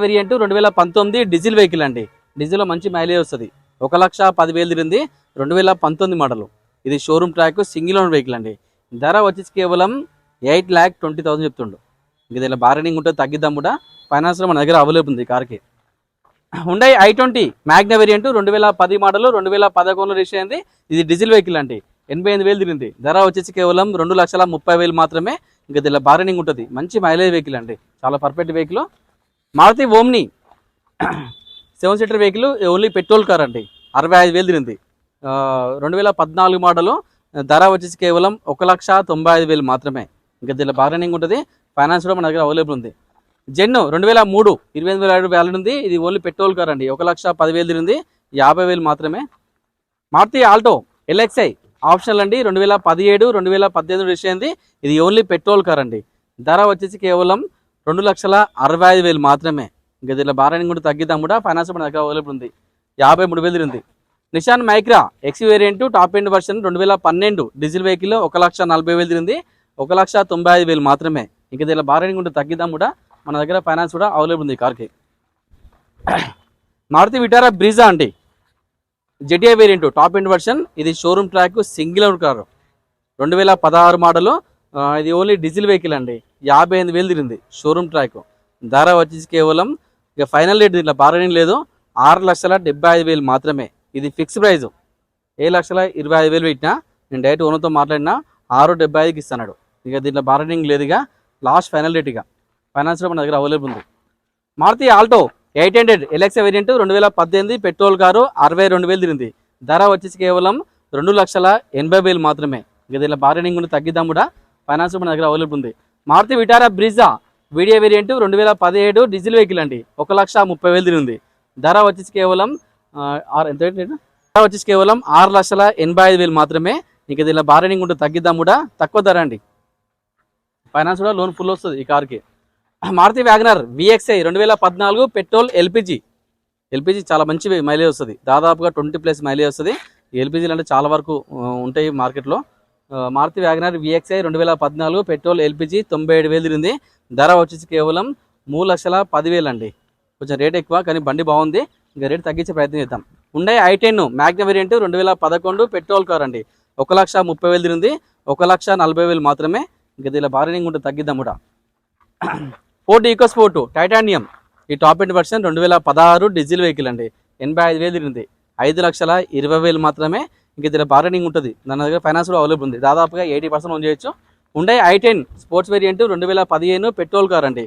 Variant 2019 diesel vehicle అండి. డీజిల్లో మంచి mileage వస్తుంది. 1,10,000 తిరిగింది. 2019 మోడల్. ఇది showroom track single owner vehicle అండి. ధర వచ్చేసి కేవలం 8,20,000 చెప్తుండు. ఇది ఇలా బార్గెనింగ్ ఉంటుంది, తగ్గిద్దాం కూడా. ఫైనాన్స్లో మన దగ్గర అవైలబుల్ ఉంది కార్కి. Hyundai i20 Magna variant 2010 model, 2011లో రిజిస్టర్ అయింది. ఇది డీజిల్ వెహికల్ అండి. 88,000 తిరిగింది. ధర వచ్చేసి కేవలం 2,30,000 మాత్రమే. ఇంకా దీనిలో బార్గెనింగ్ ఉంటుంది. మంచి మైలేజ్ వెహికల్ అండి, చాలా perfect vehicle. Maruti Omni 7 seater vehicle, only petrol car అండి. 65,000 తిరిగింది. 2014 మోడలు. ధర వచ్చేసి కేవలం 1,95,000 మాత్రమే. ఇంకా దీనిలో బార్గెనింగ్ ఉంటుంది. ఫైనాన్స్ కూడా మన దగ్గర అవైలబుల్ ఉంది. జెన్ 2003 28,000 వ్యాలిడ్ ఉంది. ఇది ఓన్లీ పెట్రోల్ కార్ అండి. 1,10,000 తిరిగింది. 50,000 మాత్రమే. మారుతి ఆల్టో LXi ఆప్షనల్ అండి. 2017, 2018 రిజిస్టర్ అయింది. ఇది ఓన్లీ పెట్రోల్ కార్ అండి. ధర వచ్చేసి కేవలం 2,65,000 మాత్రమే. ఇంకా దీనిలో బార్గెనింగ్ కూడా తగ్గిద్దాం కూడా. ఫైనాన్స్ మన దగ్గర అవైలబుల్ ఉంది. 53,000 తిరిగింది. Nissan Micra X variant top end version 2012 diesel vehicle 1,40,000 తిరిగింది. 1,95,000 మాత్రమే. ఇంకా దీనిలో బార్గెనింగ్ కూడా తగ్గిద్దాం కూడా. మన దగ్గర ఫైనాన్స్ కూడా అవైలబుల్ ఉంది కార్కి. మారుతి విటారా బ్రీజా అండి. జెటిఐ వేరియంట్ టాప్ ఎండ్ వర్షన్. ఇది showroom track single owner car. 2016 model. ఇది ఓన్లీ డీజిల్ వెహికల్ అండి. 58,000 తిరిగింది. Showroom track. ధర వచ్చేసి కేవలం ఇక ఫైనల్ రేట్ దీంట్లో బార్గెనింగ్ లేదు. 6,75,000 మాత్రమే. ఇది ఫిక్స్ ప్రైజ్. 7,25,000 పెట్టినా నేను డైరెక్ట్ ఓనర్తో మాట్లాడినా 6,75,000కి ఇస్తున్నాడు. ఇక దీంట్లో బార్గెనింగ్ లేదు. ఇక లాస్ట్ ఫైనల్ రేట్. ఇక ఫైనాన్స్లో మన దగ్గర అవైలబుల్ ఉంది. Maruti Alto 800 LXi variant 2018 petrol car 62,000 తిరిగింది. ధర వచ్చేసి కేవలం 2,80,000 మాత్రమే. ఇక దీనిలో బార్గెనింగ్ కూడా తగ్గిద్దాం కూడా. ఫైనాన్స్ మన దగ్గర అవైలబుల్ ఉంది. Maruti Vitara Brezza video variant 2017 diesel vehicle అండి. 1,30,000 తిరిగింది. ధర వచ్చేసి కేవలం 6,85,000 మాత్రమే. ఇక దీనిలో బార్గెనింగ్ ఉంటే తగ్గిద్దాం కూడా. తక్కువ ధర అండి. ఫైనాన్స్ కూడా లోన్ ఫుల్ వస్తుంది ఈ కార్కి. Maruti Wagon R VXi 2014 petrol LPG చాలా మంచి మైలేజ్ వస్తుంది. దాదాపుగా 20+ మైలేజ్ వస్తుంది. ఎల్పిజీలు అంటే చాలా వరకు ఉంటాయి మార్కెట్లో. Maruti Wagon R VXi 2014 petrol LPG 97,000 తిరిగింది. ధర వచ్చేసి కేవలం 3,10,000 అండి. కొంచెం రేట్ ఎక్కువ, కానీ బండి బాగుంది. ఇంకా రేట్ తగ్గించే ప్రయత్నం చేద్దాం. Hyundai i10 Magna variant 2011 petrol car అండి. 1,30,000 తిరిగింది. 1,40,000 మాత్రమే. ఇంకా దీనిలో బార్గెనింగ్ ఉంటే తగ్గిద్దాం కూడా. ఫోర్డ్ ఈకో స్పోర్ట్ టైటానియం ఈ top end version 2016 diesel vehicle అండి. 85,000 తిరిగింది. 5,20,000 మాత్రమే. ఇంక దీనిలో బార్గెనింగ్ ఉంటుంది. దాని దగ్గర ఫైనాన్స్ కూడా అవైలబుల్ ఉంది. దాదాపుగా 80% లోన్ చేయొచ్చు. Hyundai i10 sports variant 2015 petrol car అండి.